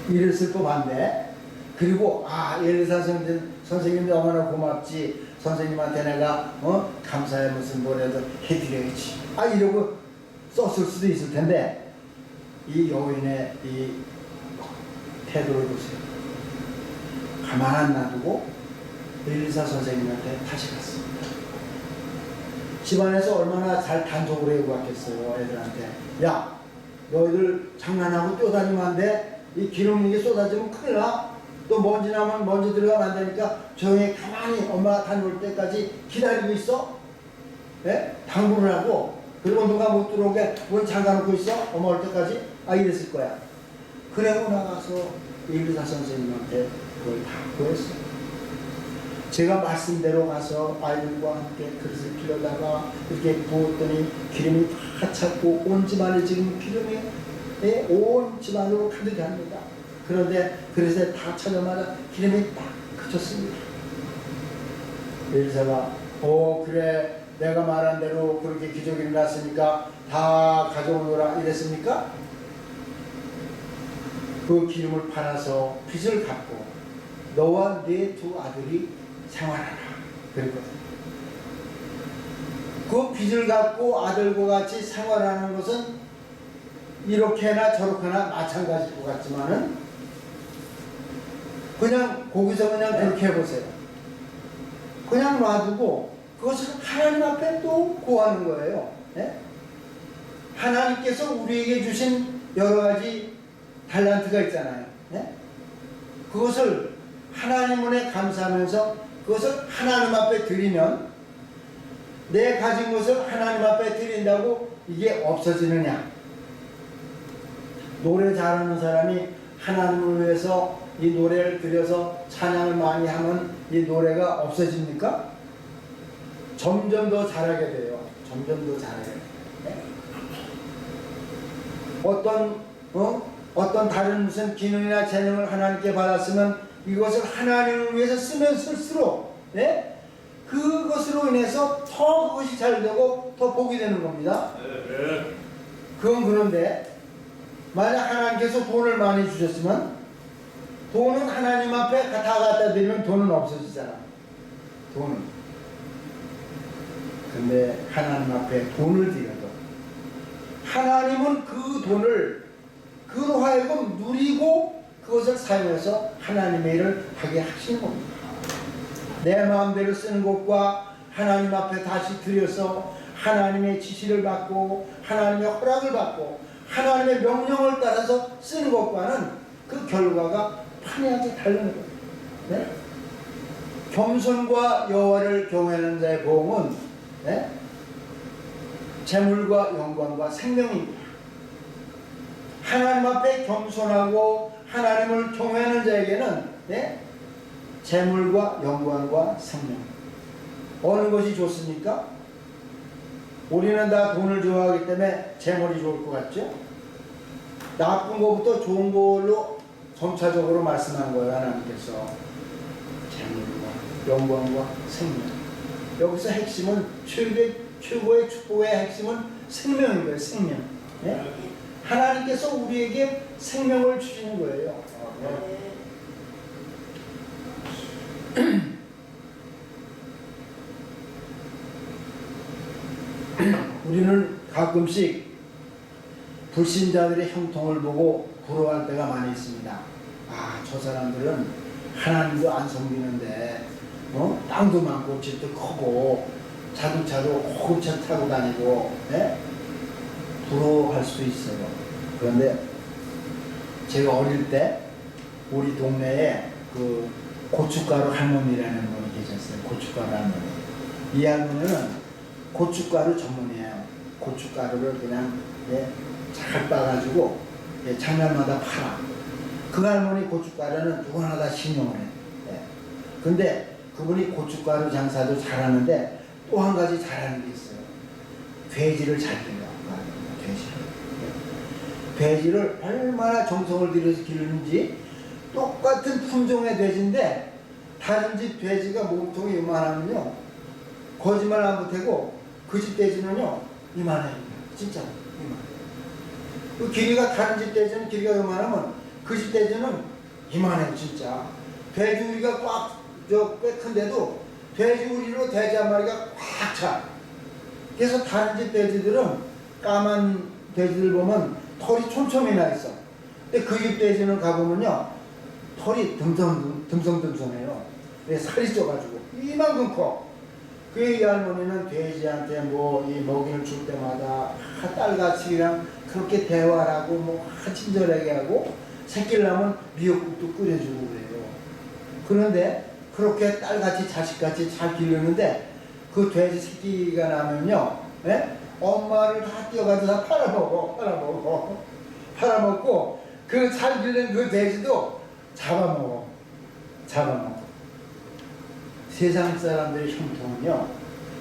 S1: 이랬을 법한데 그리고 예리사 선생님도 얼마나 고맙지 선생님한테 내가 감사의 무슨 뭐라도 해드려야지 이러고 썼을 수도 있을 텐데 이 여인의 이 태도를 보세요. 가만 안 놔두고 엘리사 선생님한테 다시 갔습니다. 집안에서 얼마나 잘 단속을 해왔겠어요. 애들한테 야 너희들 장난하고 뛰어다니면 안 돼. 이 기름 이게 쏟아지면 큰일 나. 또 먼지 나면 먼지 들어가면 안 되니까 조용히 가만히 엄마가 다녀올 때까지 기다리고 있어. 예? 당부를 하고 그리고 누가 못 들어오게 문 잠가놓고 있어. 엄마 올 때까지 이랬을 거야. 그러고 나가서 엘리사 선생님한테 그걸 다 구했어. 제가 말씀대로 가서 아이들과 함께 그릇을 빌려다가 이렇게 부었더니 기름이 다 찼고 온 집안에 지금 기름이 온 집안으로 가득 합니다. 그런데 그릇에 다 차자마자 기름이 딱 그쳤습니다. 엘리사가 그래 내가 말한 대로 그렇게 기적이 일어났으니까 다 가져오너라 이랬습니까? 그 기름을 팔아서 빚을 갚고 너와 네 2 아들이 생활하라 그랬거든요. 그 빚을 갚고 아들과 같이 생활하는 것은 이렇게나 저렇게나 마찬가지일 것 같지만은 그냥 거기서 그냥 그렇게 해보세요. 그냥 놔두고 그것을 하나님 앞에 또 구하는 거예요. 네? 하나님께서 우리에게 주신 여러 가지 달란트가 있잖아요. 네? 그것을 하나님 은혜 감사하면서 그것을 하나님 앞에 드리면 내 가진 것을 하나님 앞에 드린다고 이게 없어지느냐? 노래 잘하는 사람이 하나님을 위해서 이 노래를 드려서 찬양을 많이 하면 이 노래가 없어집니까? 점점 더 잘하게 돼요. 점점 더 잘하게 돼요. 네? 어떤 다른 무슨 기능이나 재능을 하나님께 받았으면 이것을 하나님을 위해서 쓰면 쓸수록 그것으로 인해서 더 그것이 잘 되고 더 복이 되는 겁니다. 그건 그런데 만약 하나님께서 돈을 많이 주셨으면 돈은 하나님 앞에 다 갖다 드리면 돈은 없어지잖아. 돈은. 근데 하나님 앞에 돈을 드려도 하나님은 그 돈을 그로 하여금 누리고 그것을 사용해서 하나님의 일을 하게 하시는 겁니다. 내 마음대로 쓰는 것과 하나님 앞에 다시 들여서 하나님의 지시를 받고 하나님의 허락을 받고 하나님의 명령을 따라서 쓰는 것과는 그 결과가 판이하게 다르는 거예요. 네? 겸손과 여호와를 경외하는 자의 보응은 재물과 영광과 생명입니다. 하나님 앞에 겸손하고 하나님을 경외하는 자에게는 재물과 영광과 생명. 어느 것이 좋습니까? 우리는 다 돈을 좋아하기 때문에 재물이 좋을 것 같죠? 나쁜 것부터 좋은 걸로 점차적으로 말씀한 거예요. 하나님께서 재물과 영광과 생명. 여기서 핵심은 최고의 축복의 핵심은 생명인 거예요. 생명. 하나님께서 우리에게 생명을 주시는 거예요. 우리는 가끔씩 불신자들의 형통을 보고 부러워할 때가 많이 있습니다. 저 사람들은 하나님도 안 섬기는데 땅도 많고 집도 크고 자동차도 고급차 타고 다니고 부러워할 수도 있어요. 그런데 제가 어릴 때 우리 동네에 그 고춧가루 할머니라는 분이 계셨어요. 고춧가루 할머니. 이 할머니는 고춧가루 전문이에요. 고춧가루를 그냥 잘 빠가지고 장날마다 팔아. 그 할머니 고춧가루는 누구나 다 신용을 해. 근데 그분이 고춧가루 장사도 잘하는데 또 한 가지 잘하는 게 있어요. 돼지를 잘 길러요. 돼지를 얼마나 정성을 들여서 기르는지. 똑같은 품종의 돼지인데 다른 집 돼지가 몸통이 이만하면요 거짓말 안 보태고 그 집 돼지는요 이만해요. 진짜 이만해요. 그 길이가 다른 집 돼지는 길이가 이만하면 그 집 돼지는 이만해요. 진짜 돼지 우리가 꽤 큰데도 돼지 우리로 돼지 한 마리가 꽉 차. 그래서 다른 집 돼지들은 까만 돼지들 보면 털이 촘촘히 나 있어. 근데 그 집 돼지는 가보면요 털이 듬성듬성해요. 살이 쪄가지고 이만큼 커. 그 이 할머니는 돼지한테 이 먹이를 줄 때마다 딸같이 그냥 그렇게 대화를 하고 친절하게 하고 새끼를 낳으면 미역국도 끓여주고 그래요. 그런데 그렇게 딸같이 자식같이 잘 기르는데 그 돼지 새끼가 나면요 엄마를 다 뛰어가서 다 팔아먹고 그 잘 기르는 그 돼지도 잡아먹어. 세상 사람들의 형통은요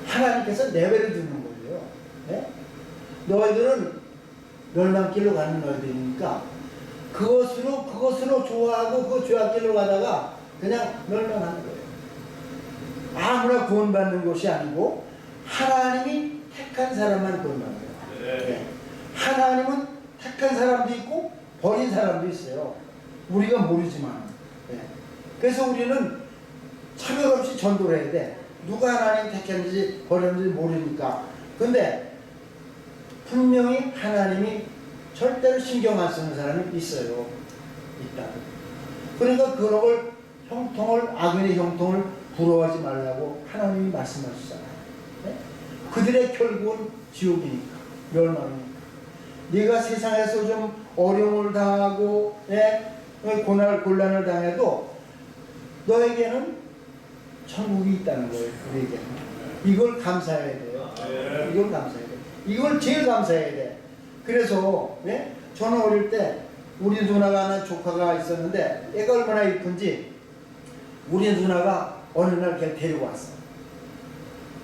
S1: 하나님께서 내버려 두는 거예요. 너희들은 멸망길로 가는 너희들이니까 그것으로 좋아하고 그 죄악길로 가다가 그냥 멸망하는 거예요. 아무나 구원받는 것이 아니고 하나님이 택한 사람만 구원받는 거예요. 하나님은 택한 사람도 있고 버린 사람도 있어요. 우리가 모르지만. 그래서 우리는 차별 없이 전도를 해야 돼. 누가 하나님 택했는지 버렸는지 모르니까. 근데 분명히 하나님이 절대로 신경 안 쓰는 사람이 있어요. 있다고. 그러니까 그런 걸 악인의 형통을 부러워하지 말라고 하나님이 말씀하시잖아요. 그들의 결국은 지옥이니까, 멸망이니까. 네가 세상에서 좀 어려움을 당하고 곤란을 당해도 너에게는 천국이 있다는 거예요. 우리에게는. 이걸 감사해야 돼요. 이걸 감사해야 돼. 이걸 제일 감사해야 돼. 그래서 저는 어릴 때 우리 누나가 하나 조카가 있었는데 애가 얼마나 이쁜지 우리 누나가 어느 날 걔를 데리고 왔어.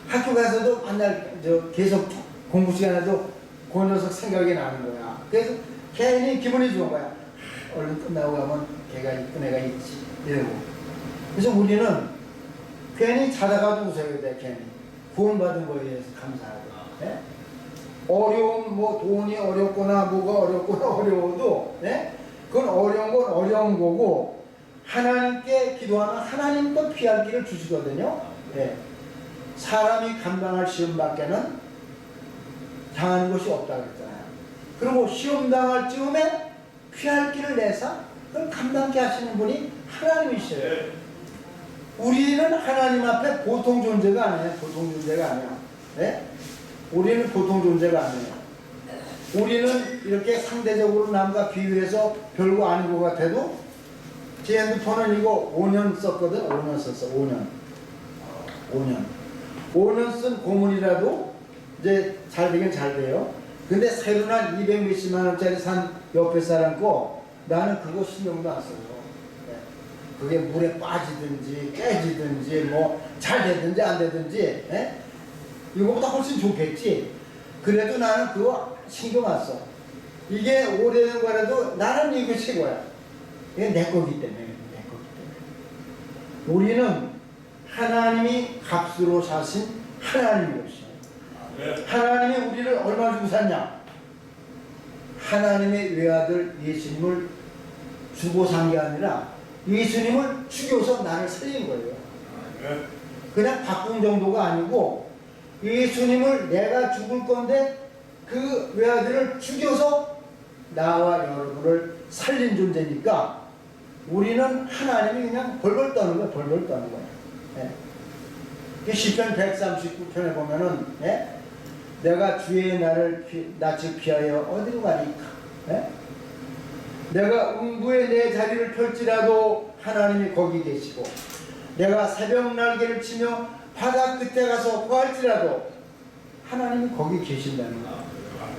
S1: 학교 가서도 맨날 계속 공부 시간에도 그 녀석 생각이 나는 거야. 그래서 괜히 기분이 좋은 거야. 얼른 끝나고 가면 걔가 이쁜 애가 있지. 이러고. 그래서 우리는 괜히 자다가도 웃어야 돼. 괜히 구원받은 거에 대해서 감사하고. 어려움 돈이 어렵거나 뭐가 어렵거나 어려워도 그건 어려운 건 어려운 거고 하나님께 기도하면 하나님도 피할 길을 주시거든요. 사람이 감당할 시험 밖에는 당하는 것이 없다고 그랬잖아요. 그리고 시험 당할 즈음에 피할 길을 내서 그걸 감당케 하시는 분이 하나님이셔요. 우리는 하나님 앞에 보통 존재가 아니에요. 보통 존재가 아니야. 우리는 보통 존재가 아니에요. 우리는 이렇게 상대적으로 남과 비교해서 별거 아닌 것 같아도 제 핸드폰은 이거 5년 썼거든. 5년 썼어. 5년 쓴 고문이라도 이제 잘 되긴 잘 돼요. 근데 새로 난 200몇십만 원짜리 산 옆에 사람 거 나는 그거 신경도 안 써요. 그게 물에 빠지든지 깨지든지 잘 되든지 안 되든지 이거보다 훨씬 좋겠지. 그래도 나는 그거 신경 안 써. 이게 오래된 거라도 나는 이거 최고야. 이게 내 거기 때문에. 우리는 하나님이 값으로 사신 하나님이었어요. 하나님이 우리를 얼마 주고 샀냐? 하나님의 외아들 예수님을 주고 산 게 아니라 예수님을 죽여서 나를 살린 거예요. 그냥 바꾼 정도가 아니고 예수님을 내가 죽을 건데 그 외아들을 죽여서 나와 여러분을 살린 존재니까 우리는 하나님이 그냥 벌벌 떠는 거예요. 벌벌 떠는 거예요. 시편 139편에 보면은 내가 주의 날을 낯을 피하여 어디로 가리까? 내가 음부에 내 자리를 펼지라도 하나님이 거기 계시고 내가 새벽 날개를 치며 바다 끝에 가서 구할지라도 하나님이 거기 계신다는 거야.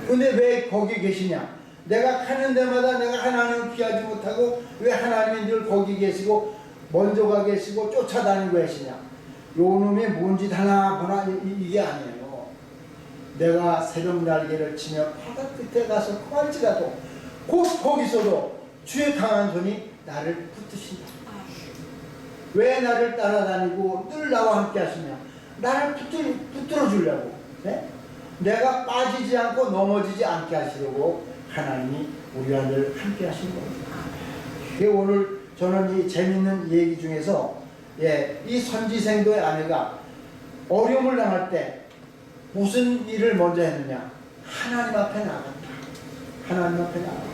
S1: 근데 왜 거기 계시냐? 내가 가는 데마다 내가 하나님을 피하지 못하고 왜 하나님이 늘 거기 계시고 먼저 가 계시고 쫓아다니고 계시냐? 요 놈이 뭔 짓 하나 보나 이게 아니에요. 내가 새벽 날개를 치며 바다 끝에 가서 할지라도 곧 거기서도 주의 강한 손이 나를 붙드신다. 왜 나를 따라다니고 늘 나와 함께 하시냐? 나를 붙들어 주려고. 네? 내가 빠지지 않고 넘어지지 않게 하시려고 하나님이 우리와 늘 함께 하시는 겁니다. 오늘 저는 이 재밌는 얘기 중에서 이 선지생도의 아내가 어려움을 당할 때 무슨 일을 먼저 했느냐? 하나님 앞에 나갔다. 하나님 앞에 나갔다.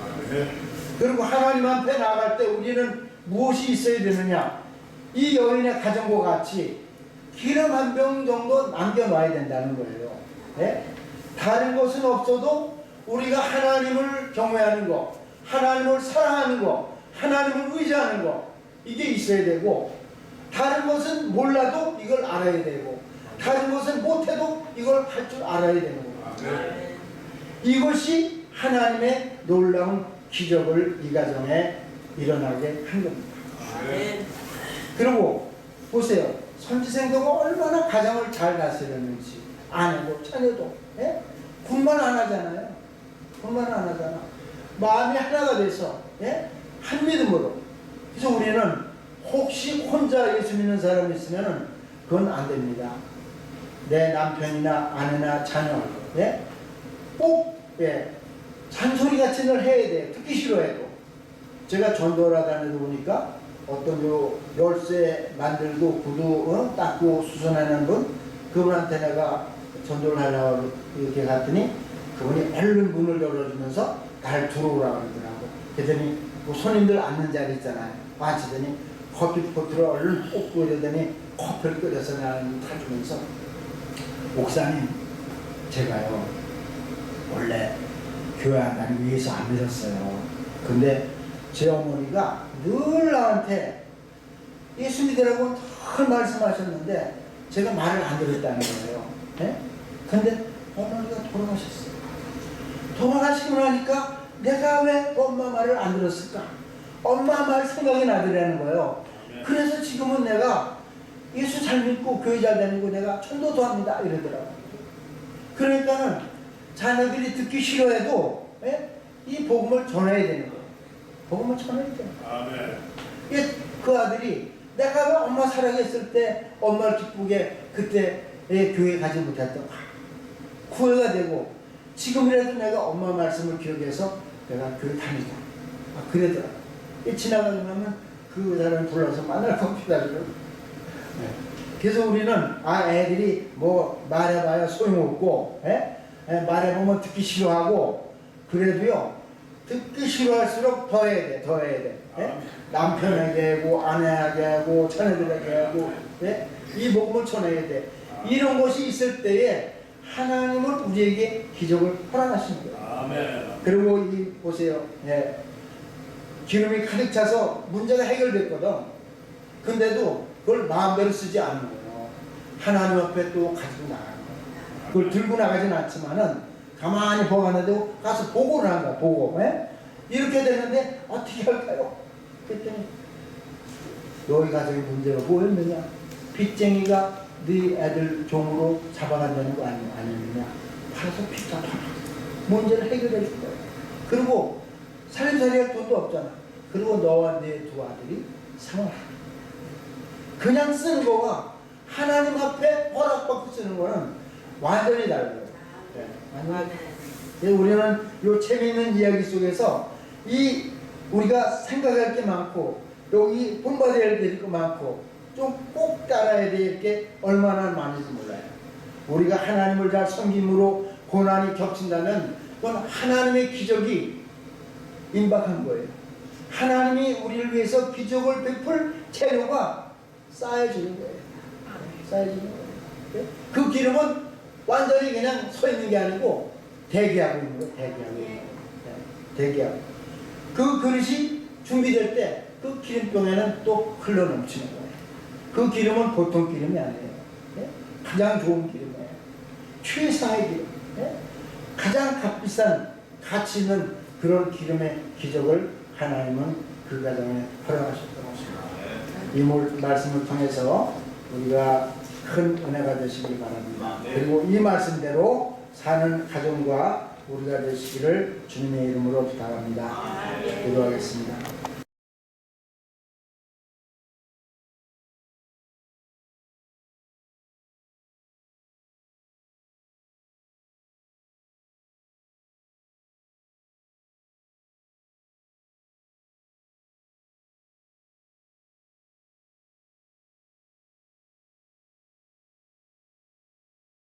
S1: 그리고 하나님 앞에 나갈 때 우리는 무엇이 있어야 되느냐? 이 여인의 가정과 같이 기름 한 병 정도 남겨놔야 된다는 거예요. 네? 다른 것은 없어도 우리가 하나님을 경외하는 것, 하나님을 사랑하는 것, 하나님을 의지하는 것, 이게 있어야 되고, 다른 것은 몰라도 이걸 알아야 되고, 다른 것은 못해도 이걸 할 줄 알아야 되는 거예요. 이것이 하나님의 놀라운 기적을 이 가정에 일어나게 한 겁니다. 그리고 보세요. 선지생도가 얼마나 가정을 잘 다스렸는지, 아내도 자녀도 군만 안 하잖아요. 군만 안 하잖아. 마음이 하나가 돼서 한 믿음으로. 그래서 우리는 혹시 혼자 예수 믿는 사람이 있으면 그건 안 됩니다. 내 남편이나 아내나 자녀 꼭 잔소리같이 늘 해야 돼요. 듣기 싫어해도. 제가 전도를 하다니도 보니까 어떤 요 열쇠 만들고 구두 닦고 수선하는 분, 그분한테 내가 전도를 하려고 이렇게 갔더니 그분이 얼른 문을 열어주면서 날 들어오라고 그러더라고. 그랬더니 뭐 손님들 앉는 자리 있잖아요. 앉히더니 커피포트를 얼른 뽑고 이러더니 커피를 끓여서 나는 타주면서, 목사님, 제가요 원래 교회 안 다니고 예수 안 믿었어요. 근데 제 어머니가 늘 나한테 예수 믿으라고 늘 말씀하셨는데 제가 말을 안 들었다는 거예요. 근데 어머니가 돌아가셨어요. 돌아가시고 나니까 내가 왜 엄마 말을 안 들었을까? 엄마 말 생각이 나더라는 거예요. 그래서 지금은 내가 예수 잘 믿고 교회 잘 다니고 내가 전도도 합니다 이러더라고요. 그러니까는 자녀들이 듣기 싫어해도 이 복음을 전해야 되는 거예요. 복음을 전해야 돼요. 그 아들이 내가 왜 엄마 사랑했을 때 엄마를 기쁘게 그때 교회 가지 못했던 후회가 되고, 지금이라도 내가 엄마 말씀을 기억해서 내가 교회 다니자. 그러더라. 지나가고 나면 그 사람 불러서 만날 겁니다. 그래서 우리는 애들이 뭐 말해봐야 소용없고 말해보면 듣기 싫어하고, 그래도요 듣기 싫어할수록 더 해야 돼. 더 해야 돼. 남편에게 하고 아내에게 하고 자녀들에게 하고 이 복음을 전해야 돼. 이런 것이 있을 때에 하나님은 우리에게 기적을 허락하시는 거예요. 그리고 이 보세요. 기름이 가득 차서 문제가 해결됐거든. 근데도 그걸 마음대로 쓰지 않는 거예요. 하나님 앞에 또 가지고 나가는 거예요. 그걸 들고 나가진 않지만은 가만히 보관해도 가서 보고를 한 거야. 보고. 이렇게 되는데 어떻게 할까요? 그랬더니 너희 가정의 문제가 뭐였느냐? 빚쟁이가 네 애들 종으로 잡아간다는 거 아니느냐? 팔아서 빚 갚아. 문제를 해결해 줄 거예요. 그리고 살림살이 할 돈도 없잖아. 그리고 너와 네 두 아들이 생활하라. 그냥 쓰는 거와 하나님 앞에 허락받고 쓰는 거는 완전히 달라요. 우리는 이 재미있는 이야기 속에서 우리가 생각할 게 많고 여기 본받아야 될 게 많고 좀 꼭 따라야 될 게 얼마나 많은지 몰라요. 우리가 하나님을 잘 섬김으로 고난이 겹친다면 그건 하나님의 기적이 임박한 거예요. 하나님이 우리를 위해서 기적을 베풀 재료가 쌓여지는 거예요. 쌓여지는 거예요. 그 기름은 완전히 그냥 서 있는 게 아니고 대기하고 있는 거예요. 대기하고 있는 거예요. 대기하고. 그 그릇이 준비될 때 그 기름병에는 또 흘러 넘치는 거예요. 그 기름은 보통 기름이 아니에요. 가장 좋은 기름이에요. 최상의 기름. 가장 값비싼 가치 있는 그런 기름의 기적을 하나님은 그 가정에 허락하셨다고 하십니다. 이 말씀을 통해서 우리가 큰 은혜가 되시길 바랍니다. 그리고 이 말씀대로 사는 가정과 우리가 되시기를 주님의 이름으로 부탁합니다. 기도하겠습니다.